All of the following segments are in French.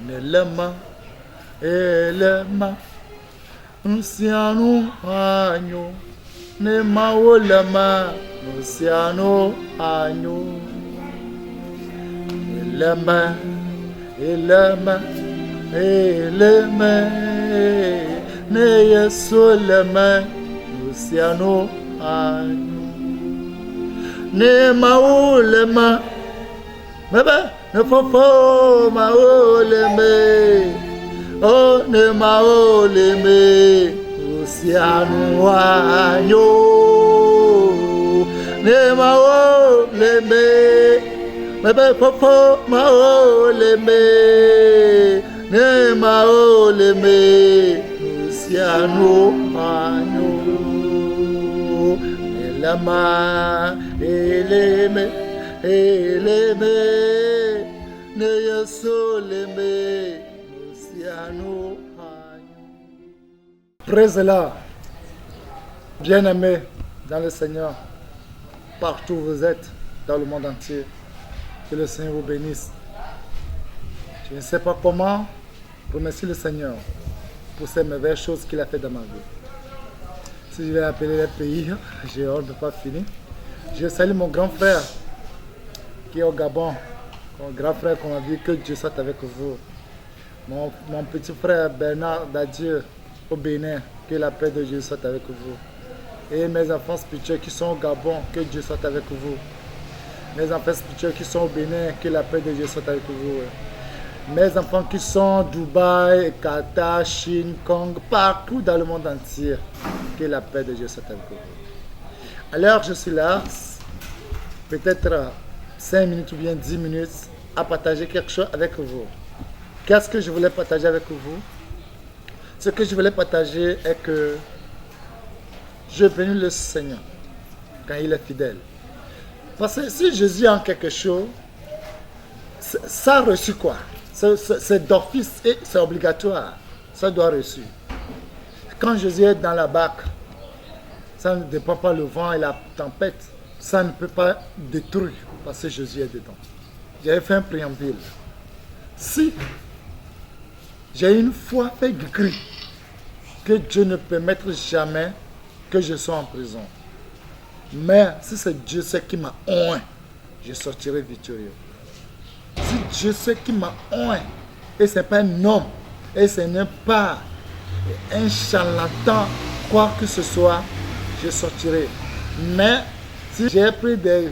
Nelema, elema, Nusiano anyo, Nema olema, Nusiano anyo. Elema, elema, elema, Ne Yesu lema, Nusiano anyo. Nema olema, Baba, ne fofo maoleme, oh ne maoleme, Luciano anyo, ne maoleme, Baba fofo maoleme, ne maoleme, Luciano anyo, elama eleme. Eleme, ne Yesu leme, Luciano anyo. Praise-la, bien-aimés dans le Seigneur, partout où vous êtes, dans le monde entier. Que le Seigneur vous bénisse. Je ne sais pas comment remercier le Seigneur pour ces merveilleuses choses qu'il a fait dans ma vie. Si je vais appeler les pays, j'ai honte de ne pas finir. Je salue mon grand frère qui est au Gabon, mon grand frère qu'on a vu, que Dieu soit avec vous. Mon petit frère Bernard Dadieu au Bénin, que la paix de Dieu soit avec vous. Et mes enfants spirituels qui sont au Gabon, que Dieu soit avec vous. Mes enfants spirituels qui sont au Bénin, que la paix de Dieu soit avec vous. Mes enfants qui sont à Dubaï, Qatar, Chine, Kong, partout dans le monde entier, que la paix de Dieu soit avec vous. Alors je suis là, peut-être 5 minutes ou bien 10 minutes à partager quelque chose avec vous. Qu'est-ce que je voulais partager avec vous? Ce que je voulais partager est que je bénis le Seigneur quand il est fidèle. Parce que si Jésus a quelque chose, ça a reçu quoi? C'est d'office et c'est obligatoire. Ça doit reçu. Quand Jésus est dans la barque, ça ne dépend pas le vent et la tempête. Ça ne peut pas détruire parce que Jésus est dedans. J'avais fait un préambule. Si j'ai une fois fait gris que Dieu ne permettra jamais que je sois en prison. Mais si c'est Dieu qui m'a oint, je sortirai victorieux. Si Dieu qui m'a oint, et ce n'est pas un homme, et ce n'est pas un charlatan, quoi que ce soit, je sortirai. Mais si j'ai pris des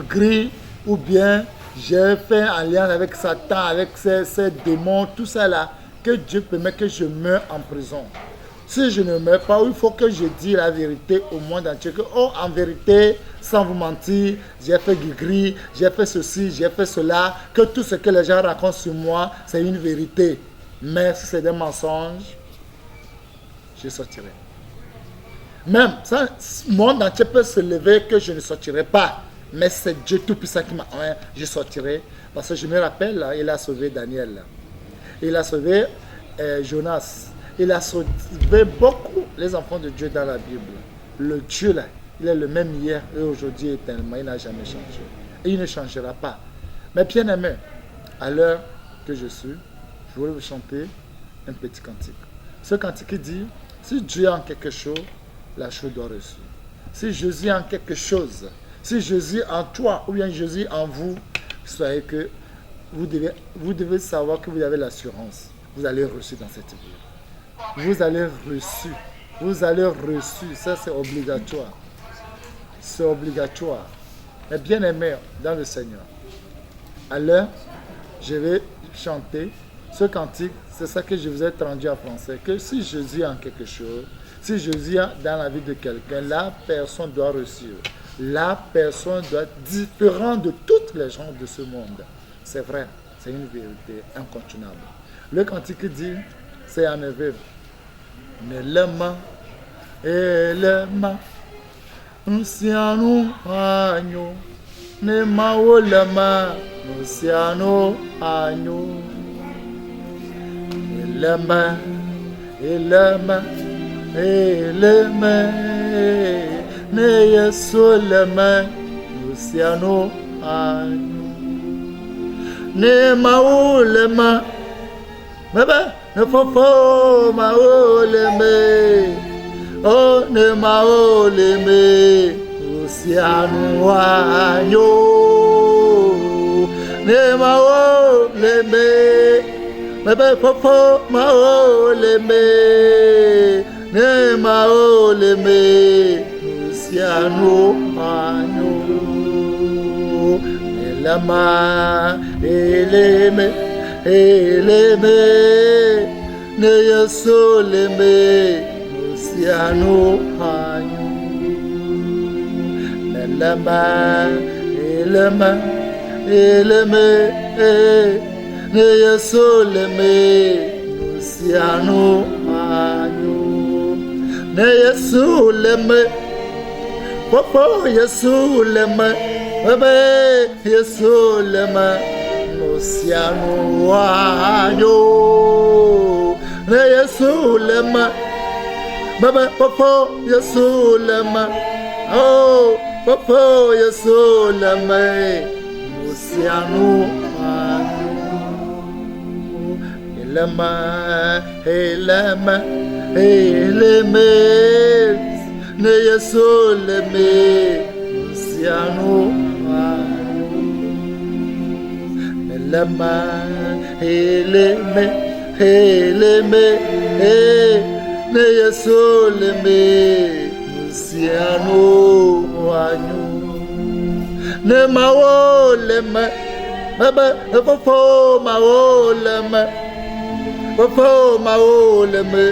gris ou bien j'ai fait un alliance avec Satan, avec ces démons, tout ça là, que Dieu permet que je meure en prison. Si je ne meurs pas, il faut que je dise la vérité au monde entier. Que, oh, en vérité, sans vous mentir, j'ai fait gris, j'ai fait ceci, j'ai fait cela. Que tout ce que les gens racontent sur moi, c'est une vérité. Mais si c'est des mensonges, je sortirai. Même, ça, le monde entier peut se lever que je ne sortirai pas. Mais c'est Dieu Tout-Puissant qui m'a dit, je sortirai. Parce que je me rappelle, là, il a sauvé Daniel. Là. Il a sauvé Jonas. Il a sauvé beaucoup les enfants de Dieu dans la Bible. Le Dieu, là, il est le même hier et aujourd'hui éternellement. Il n'a jamais changé. Et il ne changera pas. Mais bien aimé, à l'heure que je suis, je voulais vous chanter un petit cantique. Ce cantique dit, si Dieu a en quelque chose, la chose doit reçu. Si Jésus a en quelque chose, si Jésus en toi ou bien Jésus en vous, soyez que vous devez savoir que vous avez l'assurance. Vous allez reçu dans cette vie. Vous allez reçu. Vous allez reçu. Ça, c'est obligatoire. C'est obligatoire. Mais bien aimé dans le Seigneur. À l'heure, je vais chanter ce cantique. C'est ça que je vous ai traduit en français. Que si Jésus a quelque chose, si Jésus a dans la vie de quelqu'un, la personne doit reçu. La personne doit être différente de toutes les gens de ce monde. C'est vrai. C'est une vérité incontournable. Le cantique dit, c'est en hébreu. Nelema, elema, Luciano anyo, Nema olema, Luciano anyo. Elema, elema, elema, Ne Yesu lema, Luciano anyo. Nema olema, Baba, ne fofo ma oleme. Oh, ne ma oleme. Luciano anyo. Ne ma oleme. Baba, fofo ma oleme. Ne ma oleme. Luciano anyo. Elama, eleme. Eleme, ne yesoleme, Luciano Hanyo. Elema, elema, eleme, ne yesoleme, Luciano Hanyo. Ne yesoleme, popo yesoleme, bebe yesoleme. Luciano Anyo, ne Yesulema, Baba Popo Yesulema, oh Popo Yesulema, Luciano Anyo, Elema, Elema, Eleme, ne Yesulema, Luciano Anyo. Elema, eleme, eleme, ne yesoleme, Luciano Anyo. Ne maoleme, baba, fofo maoleme, fofo maoleme,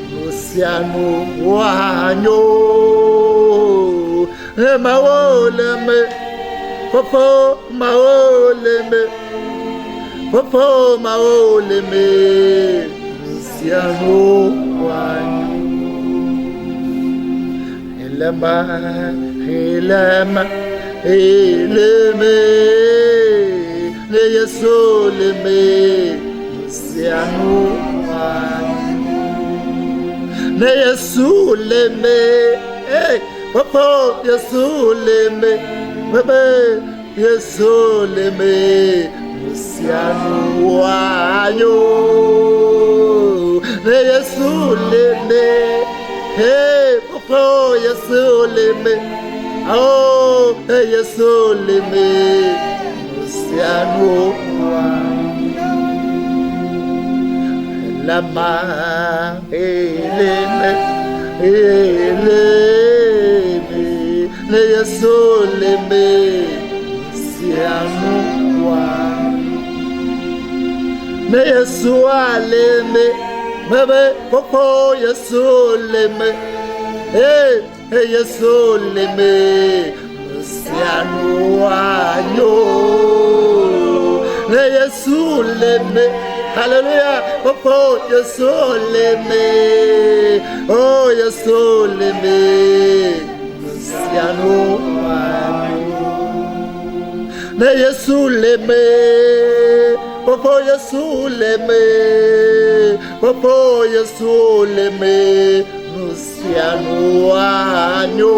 Luciano Anyo. Ne maoleme, fofo maoleme. Popo maoleme, Luciano Anyo. Elema, elema, eleme, ne yesoleme, Luciano Anyo. Ne yesoleme, Popo yesoleme, bebe yesoleme. Luciano Anyo, ne yesuleme, hey, popo yesuleme, oh, yesuleme, Luciano Anyo. Elema, eleme, eleme, ne yesuleme, Luciano Anyo. Ne yesualeme, bebe popo yesuleme, yesuleme, Luciano Anyo. Ne yesuleme, hallelujah, popo yesuleme, oh yesuleme, Luciano Anyo. Ne yesuleme. Popo yesuleme, popo yesuleme, Luciano Anyo.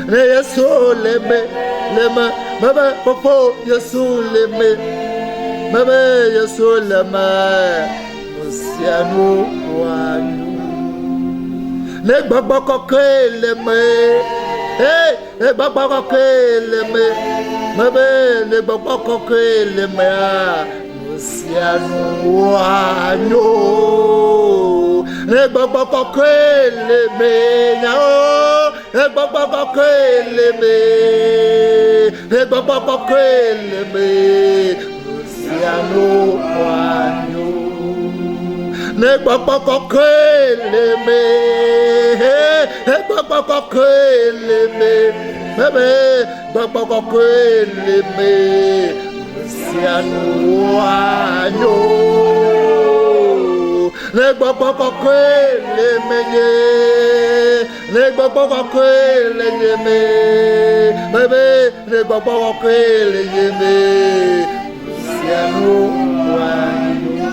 Ne yesuleme, lema, baba popo yesuleme, baba yesuleme, Luciano Anyo. Ne baba kokeleme, ne baba kokeleme. Mabe ne baba kokele mea Luciano Anyo. Ne baba kokele mea, ne baba kokele me, ne baba kokele me Luciano Anyo. Ne baba kokele me, ne baba kokele me. Bebe, baba kokwele me, Luciano Anyo. Ne baba kokwele me ye, ne baba kokwele ye me, bebe, ne baba kokwele ye me, Luciano Anyo.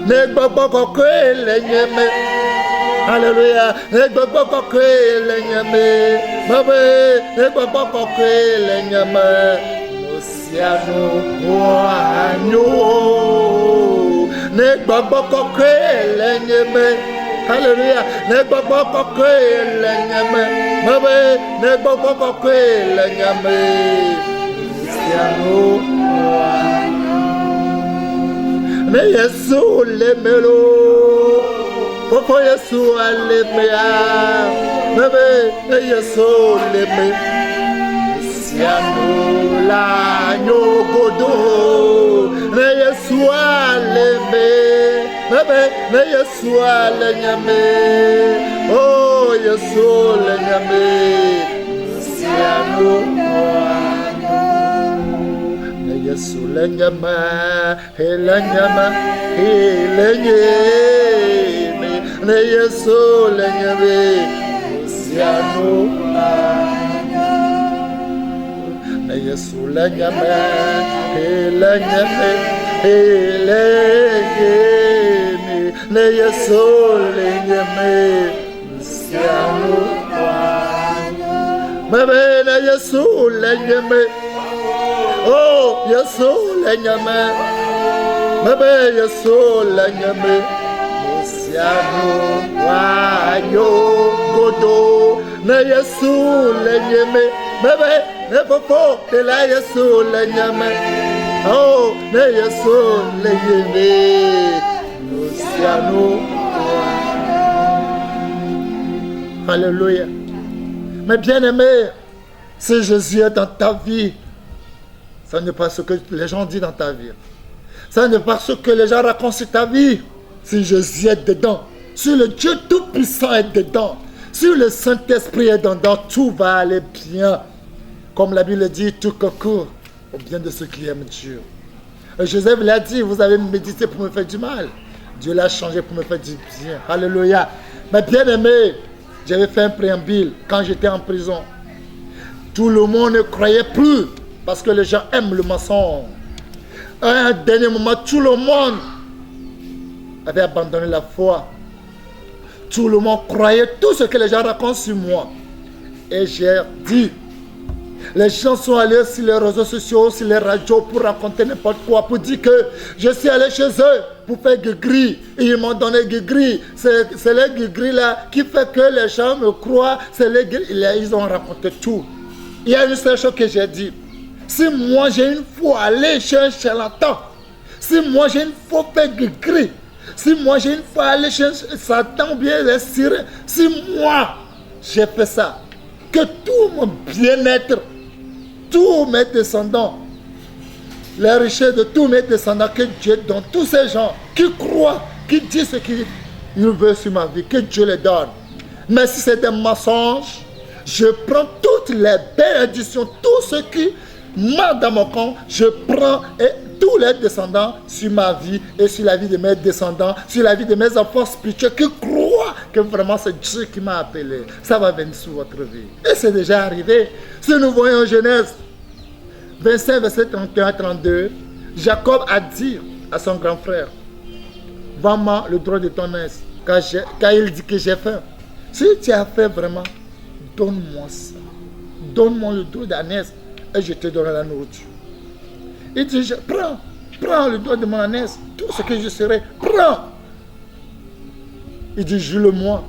Ne baba kokwele ye me. Hallelujah. Egbogbo kokwele nyame. Babe, egbogbo kokwele nyame. Luciano Anyo. ne gbagbo kokoe le nyeme. Alléluia. Ne gbagbo kokoe le nyeme. Bébé, ne gbagbo kokoe le nyeme. Christiano. Ne Yesu le melo. Papa Yesu le mea. Bébé, ne Yesu le mea. Christiano la nyogodo. Ne Yesu le mea. Bébé, ne Yesu le nyame. Oh, Yesu le nyame. Christiano. Ne Yesu le nyame. Le nyame. Le nyame. Ne Yesu le nyame. Christiano. Ne Yesu le nyame. Le nyame. Le nyame. Ne Yesu le nyame. Christiano. Bébé, ne Yesu le nyame. Oh, Yesu le nyame. Bébé, Yesu le nyame. Christiano. Wayo godo. Ne Yesu le nyame. Bébé, ne popo de la Yesu le nyame. Oh, ne Yesu le nyame. Christiano. Alléluia. Mais bien-aimé, si Jésus est dans ta vie, ça n'est pas ce que les gens disent dans ta vie. Ça n'est pas ce que les gens racontent sur ta vie. Si Jésus est dedans, si le Dieu Tout-Puissant est dedans, si le Saint-Esprit est dedans, tout va aller bien. Comme la Bible dit, tout concourt au bien de ceux qui aiment Dieu. Et Joseph l'a dit, vous avez médité pour me faire du mal. Dieu l'a changé pour me faire du bien. Alléluia. Mais bien aimé, j'avais fait un préambule quand j'étais en prison. Tout le monde ne croyait plus parce que les gens aiment le mensonge. À un dernier moment, tout le monde avait abandonné la foi. Tout le monde croyait tout ce que les gens racontent sur moi. Et j'ai dit, les gens sont allés sur les réseaux sociaux, sur les radios pour raconter n'importe quoi, pour dire que je suis allé chez eux pour faire gris. Et ils m'ont donné gris. C'est les gris là qui fait que les gens me croient. Ils ont raconté tout. Il y a une seule chose que j'ai dit. Si moi j'ai une fois allé chez un charlatan, si moi j'ai une fois fait gris, si moi j'ai une fois allé chez Satan ou bien les Syriens, si moi j'ai fait ça, que tout mon bien-être, tous mes descendants, les richesses de tous mes descendants, que Dieu donne, tous ces gens qui croient, qui disent ce qu'il veut sur ma vie, que Dieu les donne. Mais si c'est des mensonges, je prends toutes les bénédictions, tout ce qui m'a dans mon camp, je prends et tous les descendants sur ma vie et sur la vie de mes descendants, sur la vie de mes enfants spirituels qui croient que vraiment c'est Dieu qui m'a appelé. Ça va venir sur votre vie. Et c'est déjà arrivé. Si nous voyons en Genèse 25, verset 31 à 32, Jacob a dit à son grand frère, vends-moi le droit de ton âne, car il dit que j'ai faim. Si tu as fait vraiment, donne-moi ça. Donne-moi le droit d'ânesse et je te donnerai la nourriture. Il dit, prends le doigt de mon ânesse, tout ce que je serai, prends. Il dit, jure-le-moi.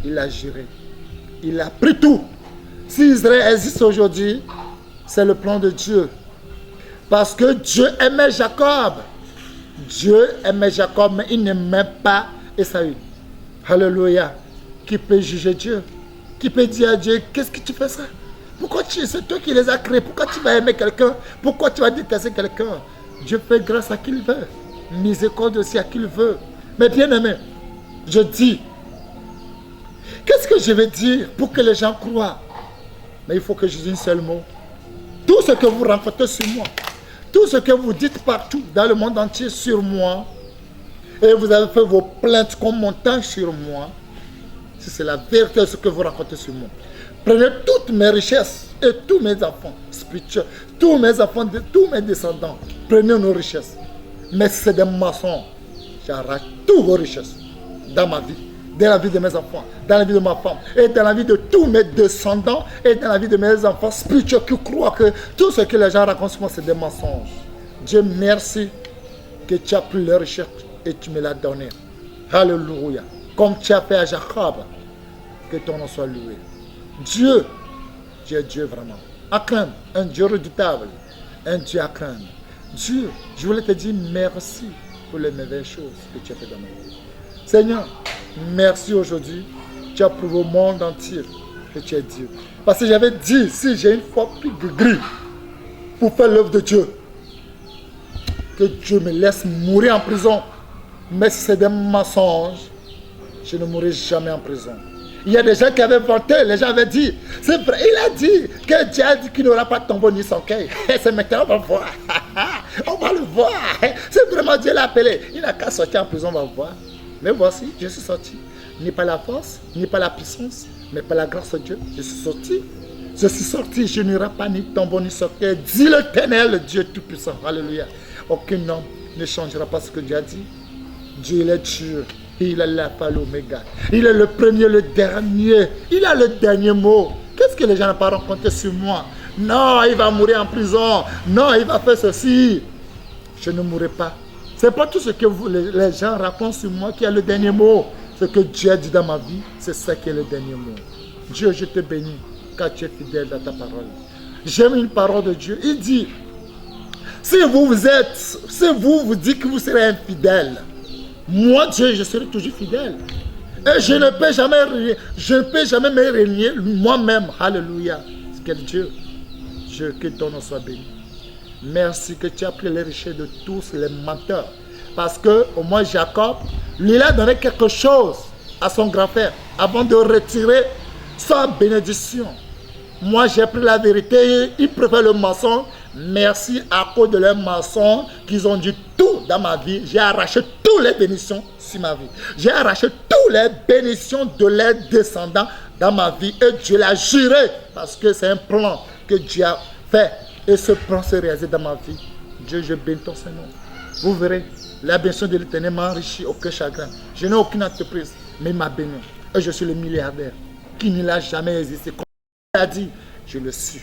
Il a juré. Il a pris tout. Si Israël existe aujourd'hui, c'est le plan de Dieu. Parce que Dieu aimait Jacob. Dieu aimait Jacob, mais il n'aimait pas Esaü. Alléluia. Qui peut juger Dieu? Qui peut dire à Dieu, qu'est-ce que tu fais ça? Pourquoi c'est toi qui les as créés? Pourquoi tu vas aimer quelqu'un? Pourquoi tu vas détester quelqu'un? Dieu fait grâce à qui il veut. Miséricorde aussi à qui il veut. Mais bien aimé, je dis, qu'est-ce que je vais dire pour que les gens croient? Mais il faut que je dise un seul mot. Tout ce que vous rencontrez sur moi, tout ce que vous dites partout dans le monde entier sur moi, et vous avez fait vos plaintes comme montagne sur moi, si c'est la vérité ce que vous racontez sur moi, prenez toutes mes richesses et tous mes enfants spirituels, tous mes enfants, tous mes descendants, prenez nos richesses. Mais si c'est des mensonges, j'arrache toutes vos richesses dans ma vie, dans la vie de mes enfants, dans la vie de ma femme, et dans la vie de tous mes descendants, et dans la vie de mes enfants spirituels qui croient que tout ce que les gens racontent sur moi, c'est des mensonges. Dieu merci que tu as pris les richesses et tu me l'as donné. Alléluia. Comme tu as fait à Jacob, que ton nom soit loué. Dieu, tu es Dieu vraiment. À craindre, un Dieu redoutable, un Dieu à craindre. Dieu, je voulais te dire merci pour les merveilleuses choses que tu as fait dans ma vie. Seigneur, merci aujourd'hui. Tu as prouvé au monde entier que tu es Dieu. Parce que j'avais dit, si j'ai une foi plus gris pour faire l'œuvre de Dieu, que Dieu me laisse mourir en prison. Mais si c'est des mensonges, je ne mourrai jamais en prison. Il y a des gens qui avaient vanté, les gens avaient dit, c'est vrai, il a dit que Dieu a dit qu'il n'aura pas de tombeau ni sonqueil. C'est maintenant, on va voir. On va le voir. C'est vraiment Dieu l'a appelé. Il n'a qu'à sortir en prison, on va voir. Mais voici, je suis sorti. Ni par la force, ni par la puissance, mais par la grâce de Dieu. Je suis sorti. Je suis sorti, je n'aurai pas ni tombeau ni sonqueil. Dit l'Éternel, le Dieu Tout-Puissant. Alléluia. Aucun homme ne changera pas ce que Dieu a dit. Dieu, il est Dieu. Il est l'alpha, l'oméga. Il est le premier, le dernier. Il a le dernier mot. Qu'est-ce que les gens n'ont pas rencontré sur moi? Non, il va mourir en prison. Non, il va faire ceci. Je ne mourrai pas. Ce n'est pas tout ce que les gens racontent sur moi qui a le dernier mot. Ce que Dieu a dit dans ma vie, c'est ça qui est le dernier mot. Dieu, je te bénis car tu es fidèle dans ta parole. J'aime une parole de Dieu. Il dit, si vous vous dites que vous serez infidèle, moi, Dieu, je serai toujours fidèle. Et je ne peux jamais me régner moi-même. Alléluia. Quel Dieu. Dieu, que ton nom soit béni. Merci que tu as pris les richesses de tous les menteurs. Parce que, au moins, Jacob, lui, il a donné quelque chose à son grand-père avant de retirer sa bénédiction. Moi, j'ai pris la vérité. Ils préfèrent le mensonge. Merci à cause de leurs mensonges qu'ils ont dit tout dans ma vie. J'ai arraché toutes les bénédictions sur ma vie. J'ai arraché toutes les bénédictions de leurs descendants dans ma vie. Et Dieu l'a juré parce que c'est un plan que Dieu a fait. Et ce plan s'est réalisé dans ma vie. Dieu, je bénis ton Seigneur. Vous verrez, la bénédiction de l'Éternel m'a enrichi, aucun chagrin. Je n'ai aucune entreprise, mais il m'a béni. Et je suis le milliardaire qui ne l'a jamais existé. Comme il a dit, je le suis.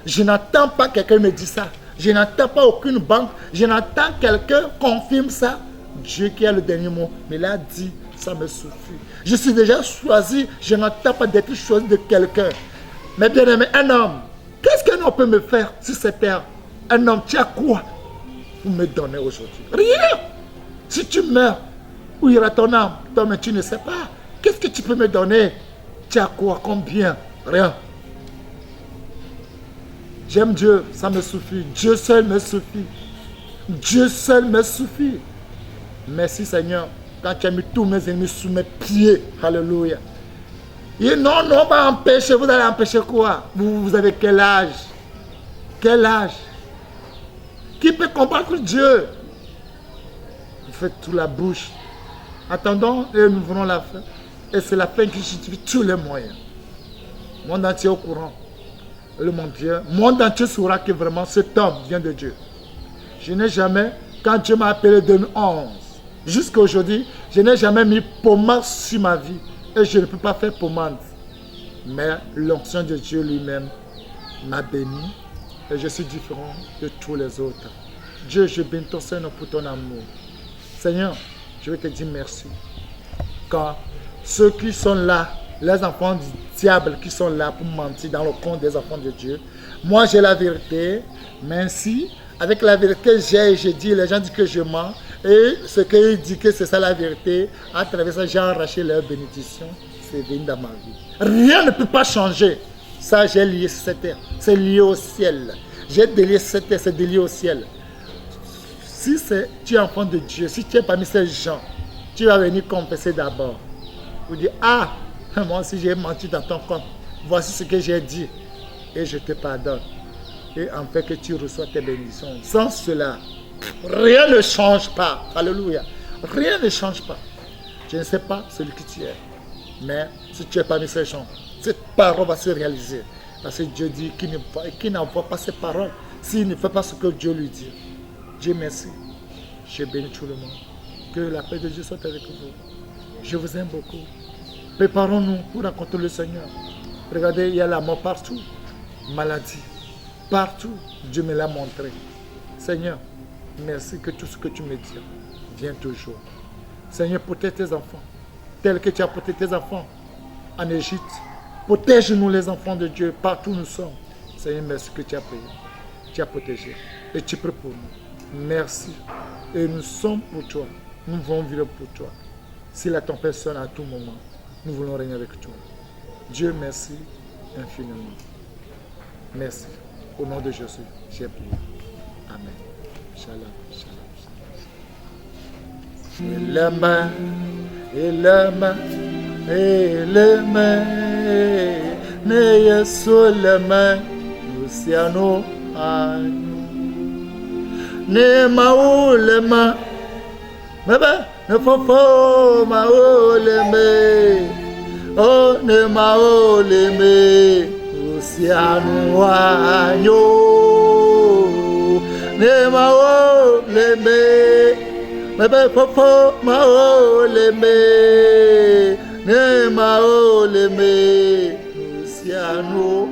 Je n'attends pas que quelqu'un me dise ça. Je n'attends pas aucune banque. Je n'attends que quelqu'un confirme ça. Dieu qui a le dernier mot. Mais il a dit, ça me suffit. Je suis déjà choisi. Je n'attends pas d'être choisi de quelqu'un. Mais bien aimé, un homme, qu'est-ce qu'un homme peut me faire sur cette terre? Un homme, tu as quoi pour me donner aujourd'hui? Rien. Si tu meurs, où ira ton âme? Toi, mais tu ne sais pas. Qu'est-ce que tu peux me donner? Tu as quoi? Combien? Rien. J'aime Dieu, ça me suffit. Dieu seul me suffit. Dieu seul me suffit. Merci Seigneur, quand tu as mis tous mes ennemis sous mes pieds. Alléluia. Et non, non, pas empêcher. Vous allez empêcher quoi? Vous avez quel âge? Quel âge? Qui peut combattre Dieu? Vous faites toute la bouche. Attendons et nous verrons la fin. Et c'est la fin qui justifie tous les moyens. Le monde entier au courant. Le monde entier saura que vraiment cet homme vient de Dieu. Je n'ai jamais, quand Dieu m'a appelé 2011, jusqu'à aujourd'hui, je n'ai jamais mis pommade sur ma vie. Et je ne peux pas faire pommade. Mais l'onction de Dieu lui-même m'a béni. Et je suis différent de tous les autres. Dieu, je bénis ton Seigneur pour ton amour. Seigneur, je vais te dire merci. Quand ceux qui sont là, les enfants du diable qui sont là pour mentir dans le compte des enfants de Dieu. Moi, j'ai la vérité. Mais si, avec la vérité que j'ai dit, les gens disent que je mens. Et ce qu'ils disent que c'est ça la vérité, à travers ça, j'ai arraché leur bénédiction. C'est venu dans ma vie. Rien ne peut pas changer. Ça, j'ai lié sur cette terre. C'est lié au ciel. J'ai délié sur cette terre, c'est délié au ciel. Si tu es enfant de Dieu, si tu es parmi ces gens, tu vas venir confesser d'abord. Vous dire, ah, moi aussi j'ai menti dans ton compte. Voici ce que j'ai dit. Et je te pardonne. Et en fait que tu reçois tes bénédictions. Sans cela, rien ne change pas. Alléluia. Rien ne change pas. Je ne sais pas celui que tu es. Mais si tu es parmi ces gens, cette parole va se réaliser. Parce que Dieu dit qu'il n'envoie pas ses paroles s'il ne fait pas ce que Dieu lui dit. Dieu merci. Je bénis tout le monde. Que la paix de Dieu soit avec vous. Je vous aime beaucoup. Préparons-nous pour rencontrer le Seigneur. Regardez, il y a la mort partout. Maladie. Partout. Dieu me l'a montré. Seigneur, merci que tout ce que tu me dis vient toujours. Seigneur, protège tes enfants, tel que tu as protégé tes enfants en Égypte. Protège-nous les enfants de Dieu, partout où nous sommes. Seigneur, merci que tu as payé, tu as protégé et tu pries pour nous. Merci. Et nous sommes pour toi, nous voulons vivre pour toi. Si la tempête sonne à tout moment, nous voulons régner avec toi. Dieu, merci infiniment. Merci. Au nom de Jésus, j'ai prié. Amen. Shalom. Shalom. Elema, ne yesulema, Luciano, ne maulema, baba, ne fofo mauleme, oh ne mauleme, Luciano, ne mauleme, baba fofo mauleme. Ne maoleme, Luciano,